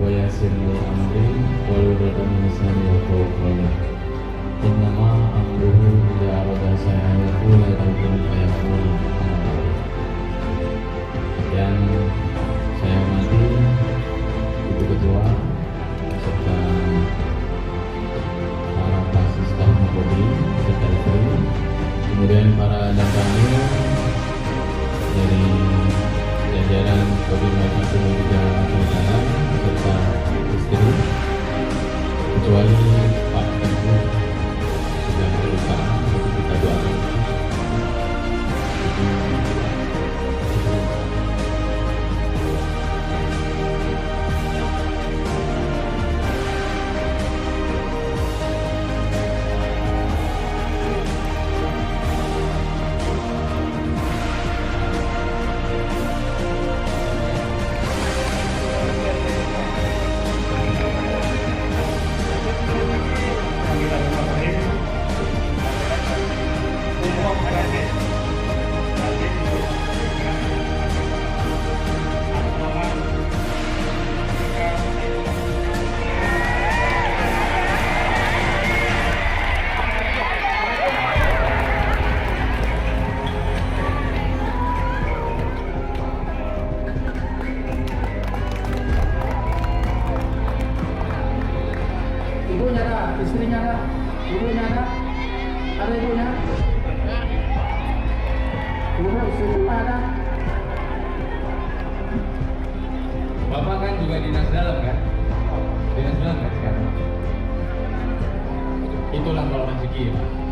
wa yassirli amri wahlul 'uqdatam min lisani yafqahu qawli. Innama amruhu idza arada shay'an yaqula lahu kun fayakun. Yang saya hormati Ibu Ketua serta para basis staf Mapolri serta istri, kemudian para jamaah dari jajaran Kodim 1 dan 3 serta istri, kecuali Pak Menko sudah terluka, kita doakan. Ibunya ada, istrinya ada, ibunya ada ibunya. Ibu, istrinya ada. Bapak kan juga dinas dalam kan? Dinas dalam kan sekarang? Itulah kalau rezeki ya Pak.